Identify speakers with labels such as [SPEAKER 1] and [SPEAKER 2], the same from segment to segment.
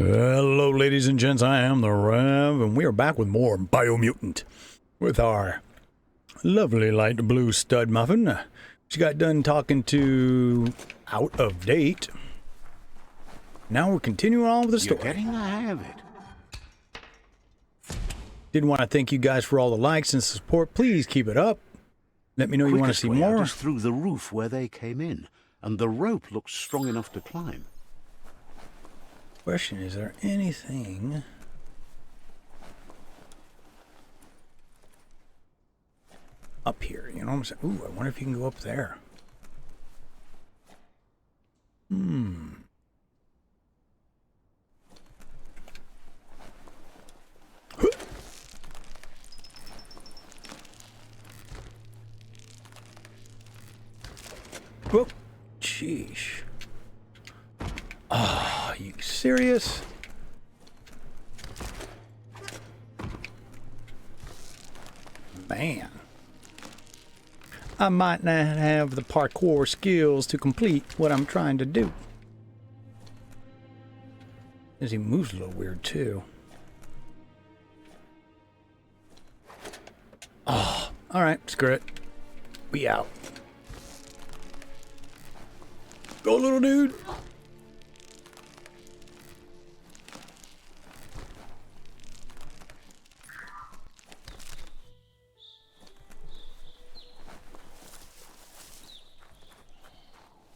[SPEAKER 1] Hello, ladies and gents. I am the Rev, and we are back with more Biomutant with our lovely light blue stud muffin. She got done talking to Out of Date. Now we're continuing on with the story.
[SPEAKER 2] You're getting the hang of it.
[SPEAKER 1] Did want to thank you guys for all the likes and support. Please keep it up. Let me know you want to see more.
[SPEAKER 2] Just through the roof where they came in, and the rope looks strong enough to climb.
[SPEAKER 1] Question, is there anything up here? You know what I'm saying? Ooh, I wonder if you can go up there. Whoa, sheesh. Are you serious? Man. I might not have the parkour skills to complete what I'm trying to do. As he moves a little weird too. Oh, alright, screw it. We out. Go, little dude.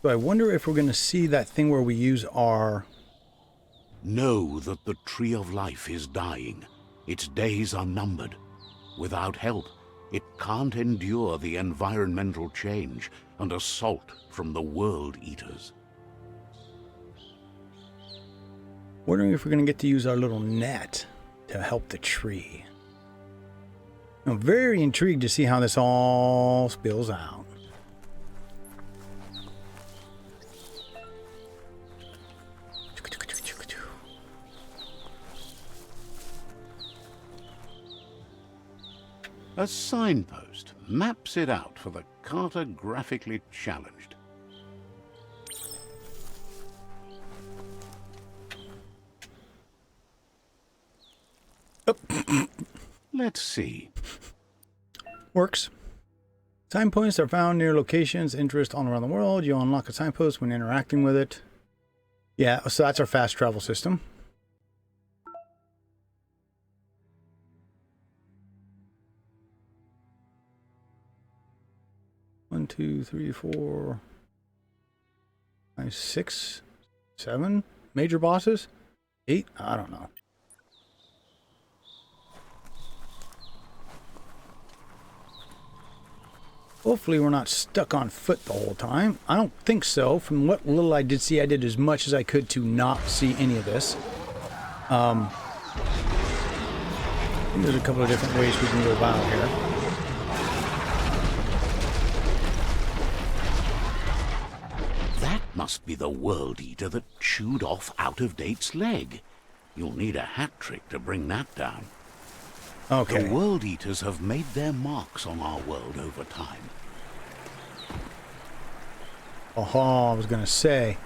[SPEAKER 1] So I wonder if we're going to see that thing where we use our...
[SPEAKER 2] Know that the tree of life is dying. Its days are numbered. Without help, it can't endure the environmental change and assault from the world eaters.
[SPEAKER 1] Wondering if we're going to get to use our little net to help the tree. I'm very intrigued to see how this all spills out.
[SPEAKER 2] A signpost maps it out for the cartographically challenged. Let's see.
[SPEAKER 1] Works. Signposts are found near locations of interest all around the world. You unlock a signpost when interacting with it. Yeah, so that's our fast travel system. One, two, three, four, five, 6, 7 major bosses? 8? I don't know. Hopefully we're not stuck on foot the whole time. I don't think so. From what little I did see, I did as much as I could to not see any of this. I think there's a couple of different ways we can go about here.
[SPEAKER 2] That must be the world eater that chewed off Out of Date's leg. You'll need a hat trick to bring that down.
[SPEAKER 1] Okay.
[SPEAKER 2] The world eaters have made their marks on our world over time.
[SPEAKER 1] Oh, I was going to say.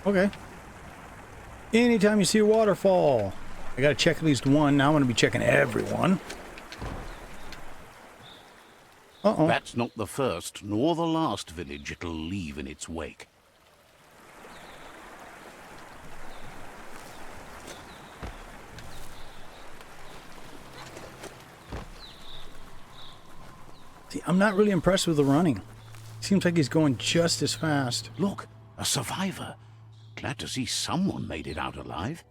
[SPEAKER 1] Okay. Anytime you see a waterfall, I got to check at least one. Now I'm going to be checking everyone. Uh-oh.
[SPEAKER 2] That's not the first nor the last village it'll leave in its wake.
[SPEAKER 1] See, I'm not really impressed with the running. Seems like he's going just as fast.
[SPEAKER 2] Look, a survivor. Glad to see someone made it out alive.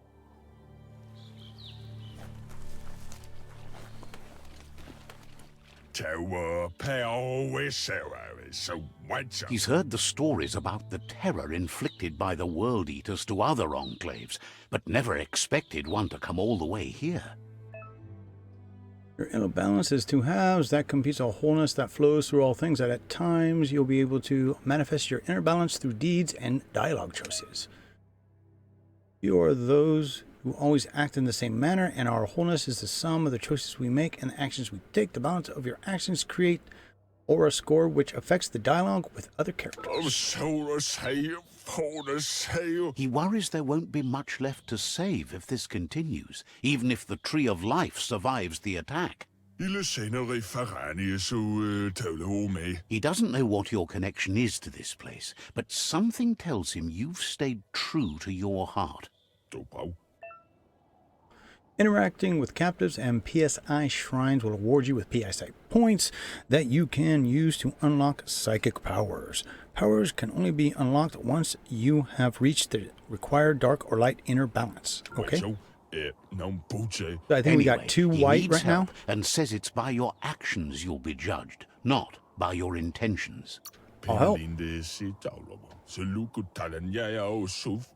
[SPEAKER 2] He's heard the stories about the terror inflicted by the world eaters to other enclaves, but never expected one to come all the way here.
[SPEAKER 1] Your inner balance is two halves. That competes a wholeness that flows through all things. That at times you'll be able to manifest your inner balance through deeds and dialogue choices. You are those who always act in the same manner, and our wholeness is the sum of the choices we make and the actions we take. The balance of your actions create aura score, which affects the dialogue with other characters.
[SPEAKER 2] He worries there won't be much left to save if this continues, even if the Tree of Life survives the attack. He doesn't know what your connection is to this place, but something tells him you've stayed true to your heart.
[SPEAKER 1] Interacting with captives and PSI shrines will award you with PSI points that you can use to unlock psychic powers. Powers can only be unlocked once you have reached the required dark or light inner balance. Okay. So I think we got 2 white right now.
[SPEAKER 2] And says it's by your actions you'll be judged, not by your intentions.
[SPEAKER 1] I'll help.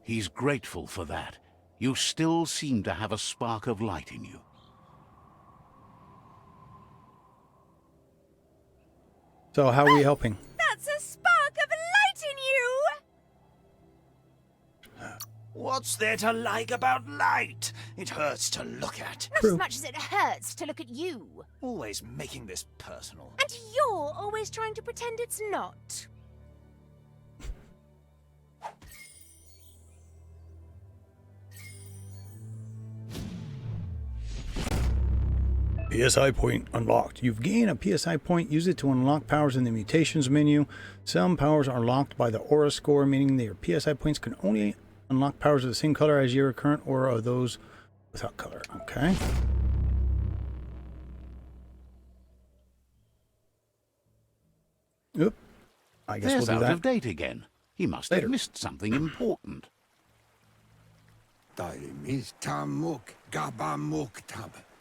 [SPEAKER 2] He's grateful for that. You still seem to have a spark of light in you.
[SPEAKER 1] So how are we helping?
[SPEAKER 3] That's a spark of light in you!
[SPEAKER 4] What's there to like about light? It hurts to look at.
[SPEAKER 3] Not as much as it hurts to look at you.
[SPEAKER 4] Always making this personal.
[SPEAKER 3] And you're always trying to pretend it's not.
[SPEAKER 1] PSI point unlocked. You've gained a PSI point. Use it to unlock powers in the mutations menu. Some powers are locked by the aura score, meaning that your PSI points can only unlock powers of the same color as your current aura of those without color. Okay. Oop. I guess
[SPEAKER 2] There's
[SPEAKER 1] we'll do
[SPEAKER 2] out
[SPEAKER 1] that
[SPEAKER 2] of date again. He must have missed something important.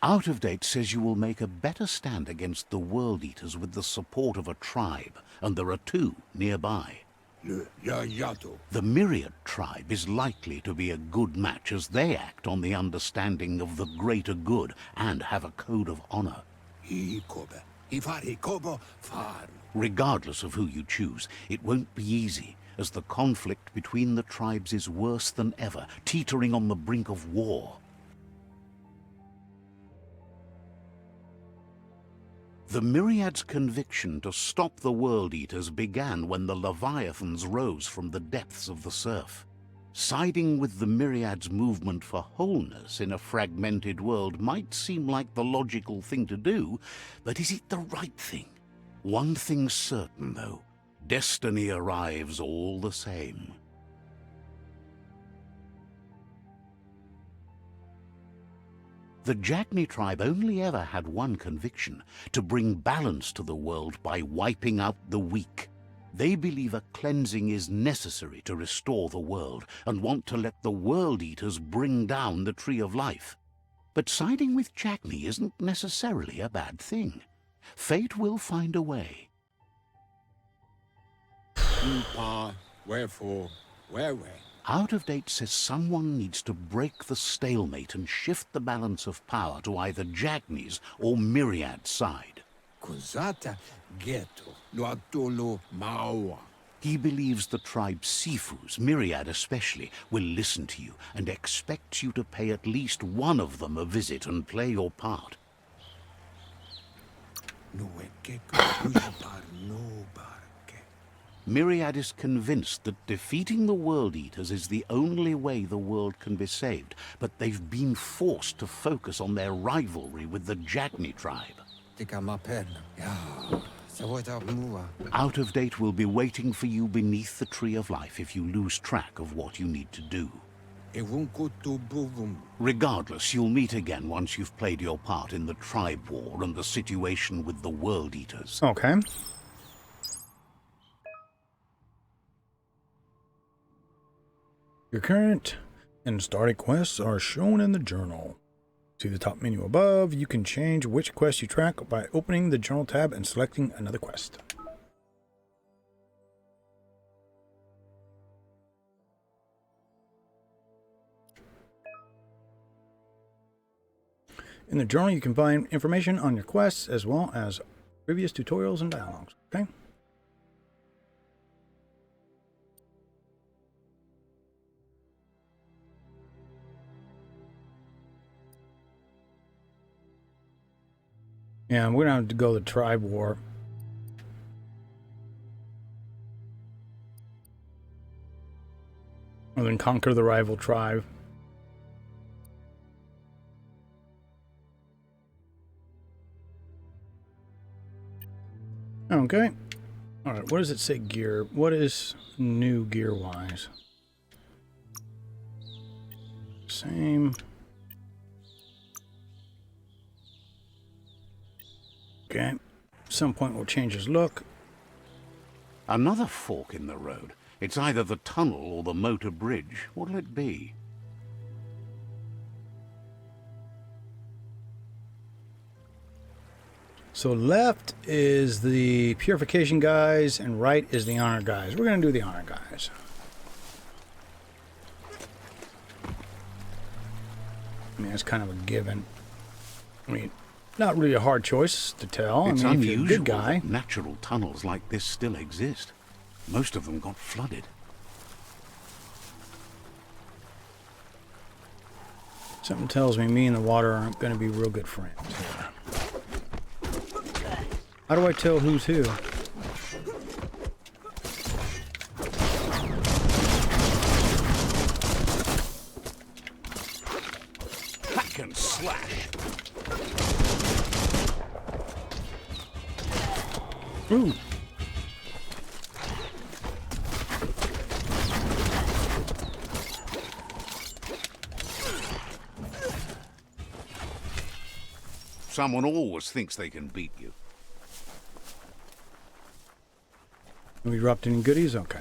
[SPEAKER 2] Out of date says you will make a better stand against the World Eaters with the support of a tribe, and there are 2 nearby. The Myriad tribe is likely to be a good match as they act on the understanding of the greater good and have a code of honor. Regardless of who you choose, it won't be easy, as the conflict between the tribes is worse than ever, teetering on the brink of war. The Myriad's conviction to stop the World Eaters began when the Leviathans rose from the depths of the surf. Siding with the Myriad's movement for wholeness in a fragmented world might seem like the logical thing to do, but is it the right thing? One thing's certain, though. Destiny arrives all the same. The Jagni tribe only ever had one conviction: to bring balance to the world by wiping out the weak. They believe a cleansing is necessary to restore the world, and want to let the World Eaters bring down the Tree of Life. But siding with Jagni isn't necessarily a bad thing. Fate will find a way.
[SPEAKER 5] Wherefore, whereway?
[SPEAKER 2] Out of date says someone needs to break the stalemate and shift the balance of power to either Jagni's or Myriad's side. He believes the tribe Sifus, Myriad especially, will listen to you and expects you to pay at least one of them a visit and play your part. Myriad is convinced that defeating the World Eaters is the only way the world can be saved, but they've been forced to focus on their rivalry with the Jagni tribe. Out of date will be waiting for you beneath the Tree of Life if you lose track of what you need to do. Regardless, you'll meet again once you've played your part in the tribe war and the situation with the World Eaters.
[SPEAKER 1] Okay. Your current and started quests are shown in the journal. See the top menu above. You can change which quest you track by opening the journal tab and selecting another quest. In the journal, you can find information on your quests as well as previous tutorials and dialogues. Okay. Yeah, we're going to have to go to the tribe war. And then conquer the rival tribe. Okay. Alright, what does it say gear? What is new gear-wise? Same. Okay. At some point we'll change his look.
[SPEAKER 2] Another fork in the road. It's either the tunnel or the motor bridge. What'll it be?
[SPEAKER 1] So left is the purification guys and right is the honor guys. We're going to do the honor guys. I mean, it's kind of a given. I mean, not really a hard choice to tell.
[SPEAKER 2] It's
[SPEAKER 1] I mean, if
[SPEAKER 2] unusual
[SPEAKER 1] you're a good guy.
[SPEAKER 2] that natural tunnels like this still exist. Most of them got flooded.
[SPEAKER 1] Something tells me and the water aren't going to be real good friends here. How do I tell who's who?
[SPEAKER 2] Hack and slash.
[SPEAKER 1] Ooh.
[SPEAKER 2] Someone always thinks they can beat you.
[SPEAKER 1] We dropped any goodies? Okay.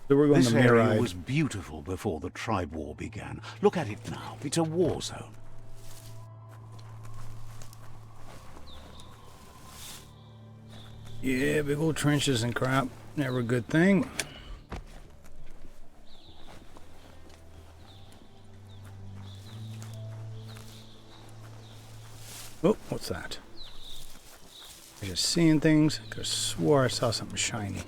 [SPEAKER 1] So we're going
[SPEAKER 2] This
[SPEAKER 1] to
[SPEAKER 2] area
[SPEAKER 1] Myriad.
[SPEAKER 2] was beautiful before the tribe war began. Look at it now. It's a war zone.
[SPEAKER 1] Yeah, big old trenches and crap. Never a good thing. Oh, what's that? I'm just seeing things. I could have swore I saw something shiny.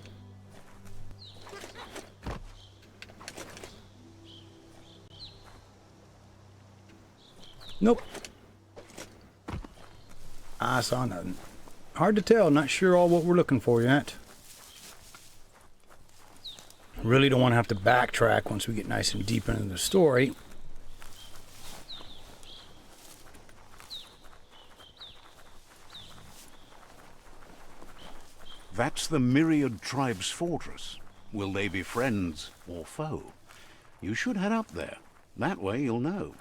[SPEAKER 1] Nope. I saw nothing. Hard to tell. Not sure all what we're looking for yet. Really don't want to have to backtrack once we get nice and deep into the story.
[SPEAKER 2] That's the Myriad tribe's fortress. Will they be friends or foe? You should head up there. That way you'll know.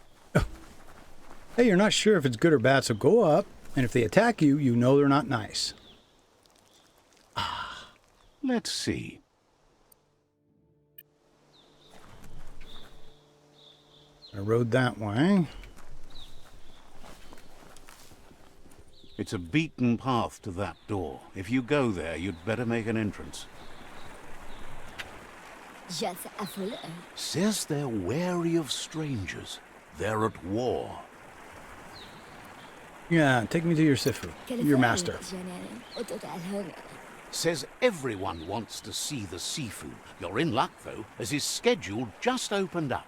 [SPEAKER 1] Hey, you're not sure if it's good or bad, so go up. And if they attack you, you know they're not nice.
[SPEAKER 2] Let's see.
[SPEAKER 1] I rode that way.
[SPEAKER 2] It's a beaten path to that door. If you go there, you'd better make an entrance. Says they're wary of strangers. They're at war.
[SPEAKER 1] Yeah, take me to your Sifu, your master.
[SPEAKER 2] Says everyone wants to see the Sifu. You're in luck, though, as his schedule just opened up.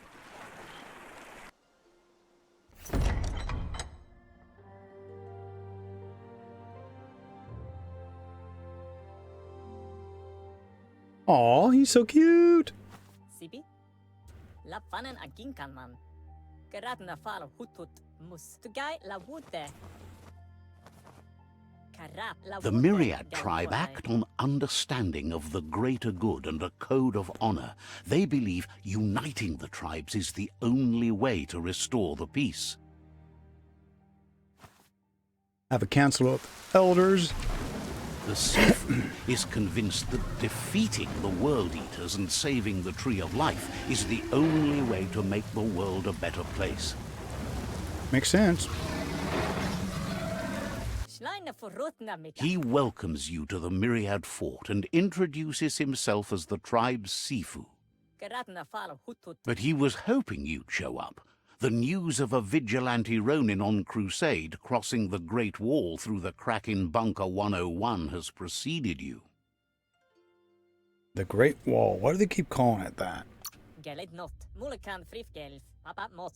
[SPEAKER 1] Aw, he's so cute.
[SPEAKER 5] Sibi? La fanen agin kan man. Gerat na fal hutut mus. Tugai la wute.
[SPEAKER 2] The Myriad tribe act on understanding of the greater good and a code of honor. They believe uniting the tribes is the only way to restore the peace.
[SPEAKER 1] Have a council of elders.
[SPEAKER 2] The Sifu is convinced that defeating the World Eaters and saving the Tree of Life is the only way to make the world a better place.
[SPEAKER 1] Makes sense.
[SPEAKER 2] He welcomes you to the Myriad fort and introduces himself as the tribe's Sifu. But he was hoping you'd show up. The news of a vigilante Ronin on crusade crossing the Great Wall through the crack in Bunker 101 has preceded you.
[SPEAKER 1] The Great Wall. Why do they keep calling it that?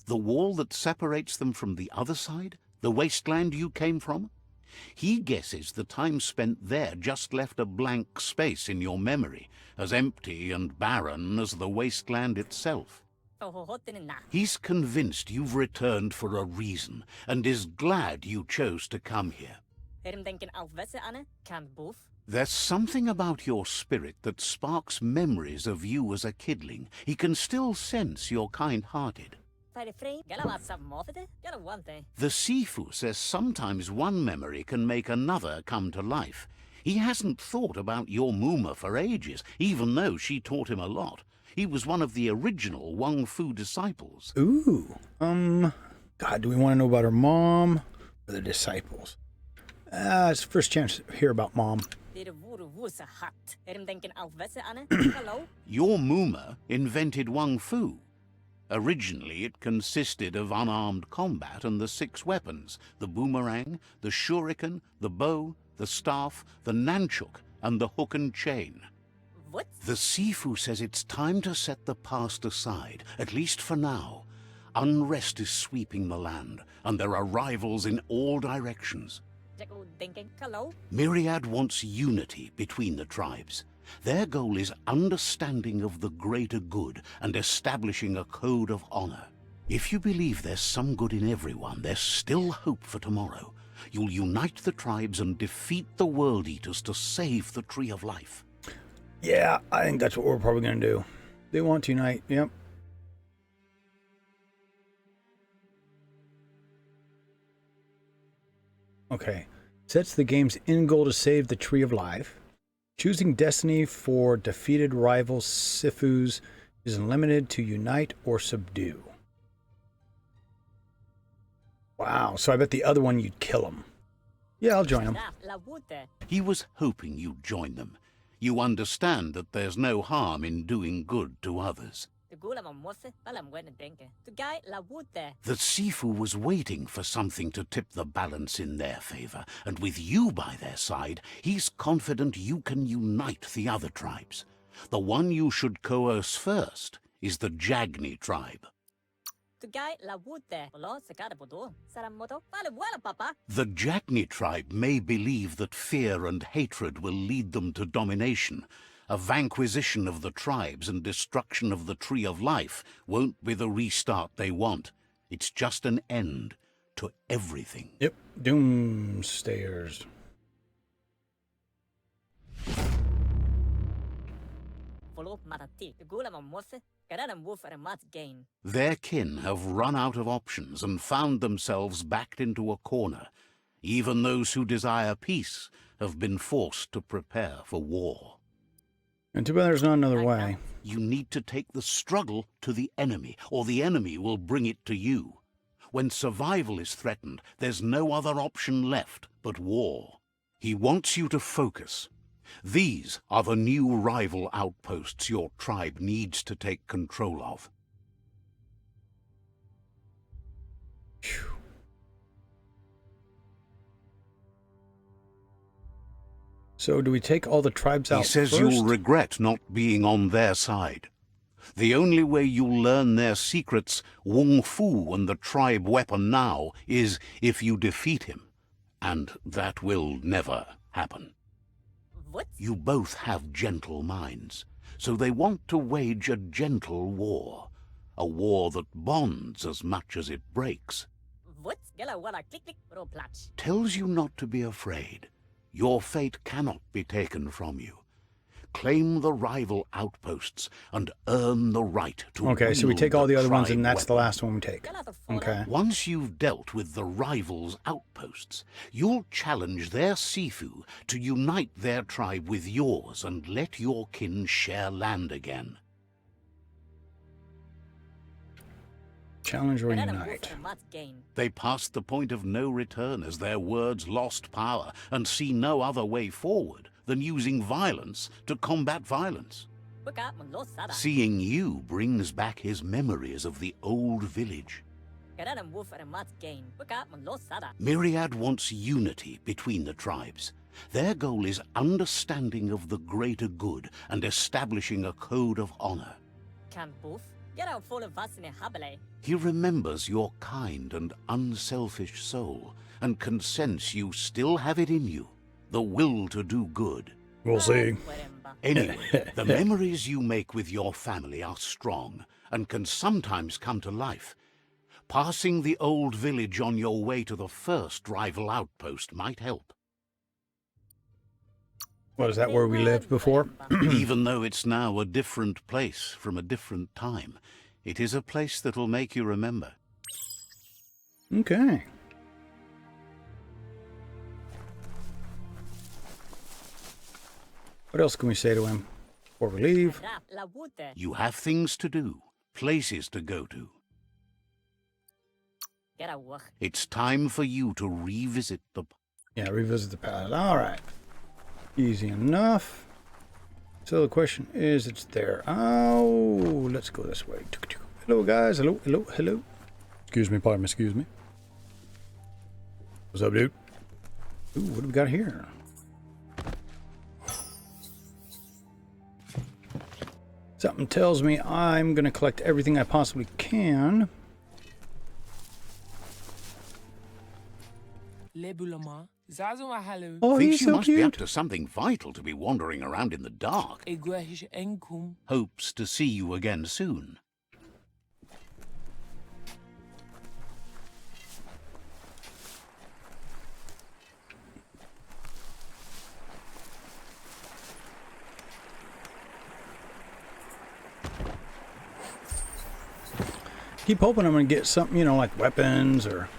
[SPEAKER 2] The wall that separates them from the other side? The wasteland you came from? He guesses the time spent there just left a blank space in your memory, as empty and barren as the wasteland itself. He's convinced you've returned for a reason, and is glad you chose to come here. There's something about your spirit that sparks memories of you as a kidling. He can still sense you're kind-hearted. The Sifu says sometimes one memory can make another come to life. He hasn't thought about your Muma for ages, even though she taught him a lot. He was one of the original Wang Fu disciples.
[SPEAKER 1] Ooh. God, do we want to know about her mom or the disciples? It's the first chance to hear about mom.
[SPEAKER 2] Your Muma invented Wang Fu. Originally, it consisted of unarmed combat and the 6 weapons: the boomerang, the shuriken, the bow, the staff, the nunchuk, and the hook and chain.
[SPEAKER 5] What?
[SPEAKER 2] The Sifu says it's time to set the past aside, at least for now. Unrest is sweeping the land, and there are rivals in all directions. Myriad wants unity between the tribes. Their goal is understanding of the greater good and establishing a code of honor. If you believe there's some good in everyone, there's still hope for tomorrow. You'll unite the tribes and defeat the World Eaters to save the Tree of Life.
[SPEAKER 1] Yeah, I think that's what we're probably going to do. They want to unite, yep. Okay. Sets the game's end goal to save the Tree of Life. Choosing destiny for defeated rival Sifus is limited to unite or subdue. Wow, so I bet the other one you'd kill him. Yeah, I'll join him.
[SPEAKER 2] He was hoping you'd join them. You understand that there's no harm in doing good to others. The Sifu was waiting for something to tip the balance in their favor, and with you by their side, he's confident you can unite the other tribes. The one you should coerce first is the Jagni tribe. The Jagni tribe may believe that fear and hatred will lead them to domination. A vanquisition of the tribes and destruction of the Tree of Life won't be the restart they want. It's just an end to everything.
[SPEAKER 1] Yep, doomstayers.
[SPEAKER 2] Their kin have run out of options and found themselves backed into a corner. Even those who desire peace have been forced to prepare for war.
[SPEAKER 1] And too bad there's not another way.
[SPEAKER 2] You need to take the struggle to the enemy, or the enemy will bring it to you. When survival is threatened, there's no other option left but war. He wants you to focus. These are the new rival outposts your tribe needs to take control of.
[SPEAKER 1] Phew. So do we take all the tribes out
[SPEAKER 2] He says
[SPEAKER 1] first?
[SPEAKER 2] You'll regret not being on their side. The only way you'll learn their secrets, Wung Fu and the tribe weapon now, is if you defeat him. And that will never happen.
[SPEAKER 5] What?
[SPEAKER 2] You both have gentle minds, so they want to wage a gentle war. A war that bonds as much as it breaks.
[SPEAKER 5] What?
[SPEAKER 2] Tells you not to be afraid. Your fate cannot be taken from you. Claim the rival outposts and earn the right to
[SPEAKER 1] Okay, so we take all the other ones and that's the
[SPEAKER 2] weapon.
[SPEAKER 1] last one we take. Okay.
[SPEAKER 2] Once you've dealt with the rivals' outposts, you'll challenge their Sifu to unite their tribe with yours and let your kin share land again.
[SPEAKER 1] Challenge or unite.
[SPEAKER 2] They passed the point of no return as their words lost power and see no other way forward than using violence to combat violence. Seeing you brings back his memories of the old village. Myriad wants unity between the tribes. Their goal is understanding of the greater good and establishing a code of honor.
[SPEAKER 5] Get out full of us in a habile.
[SPEAKER 2] He remembers your kind and unselfish soul, and can sense you still have it in you, the will to do good.
[SPEAKER 1] We'll see.
[SPEAKER 2] Anyway, the memories you make with your family are strong, and can sometimes come to life. Passing the old village on your way to the first rival outpost might help.
[SPEAKER 1] What, is that where we lived before?
[SPEAKER 2] Even though it's now a different place from a different time, it is a place that will make you remember.
[SPEAKER 1] Okay. What else can we say to him before we leave?
[SPEAKER 2] You have things to do, places to go to. It's time for you to revisit the...
[SPEAKER 1] Yeah, revisit the past. All right. Easy enough. So the question is, it's there. Oh, let's go this way. Hello, guys. Hello, hello, hello. Excuse me, pardon me, excuse me. What's up, dude? Ooh, what do we got here? Something tells me I'm going to collect everything I possibly can. Oh,
[SPEAKER 2] Thinks
[SPEAKER 1] he's
[SPEAKER 2] you
[SPEAKER 1] so
[SPEAKER 2] must be up
[SPEAKER 1] cute.
[SPEAKER 2] to something vital to be wandering around in the dark. Hopes to see you again soon.
[SPEAKER 1] Keep hoping I'm going to get something, you know, like weapons or...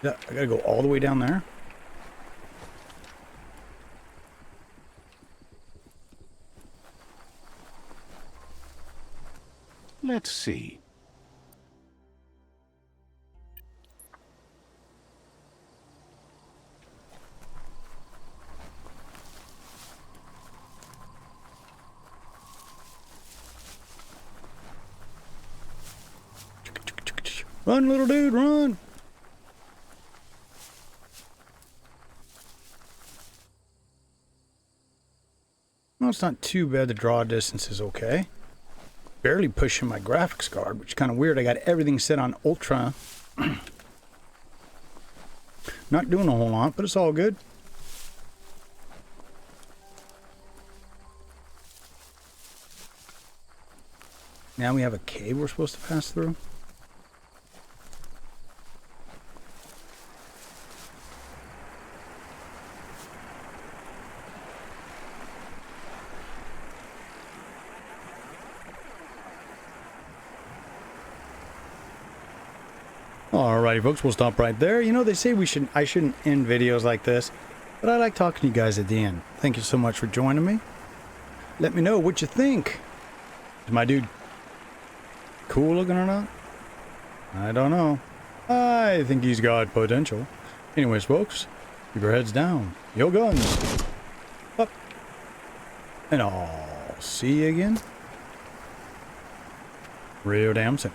[SPEAKER 1] Yeah, I gotta go all the way down there.
[SPEAKER 2] Let's see.
[SPEAKER 1] Run, little dude, run! Well, it's not too bad. The draw distance is okay. Barely pushing my graphics card, which is kind of weird. I got everything set on ultra. Not doing a whole lot, but it's all good. Now we have a cave we're supposed to pass through. Alrighty, folks, we'll stop right there. You know, they say I shouldn't end videos like this, but I like talking to you guys at the end. Thank you so much for joining me. Let me know what you think. Is my dude cool looking or not? I don't know. I think he's got potential. Anyways, folks, keep your heads down. Yo, guns. Up. And I'll see you again real damn soon.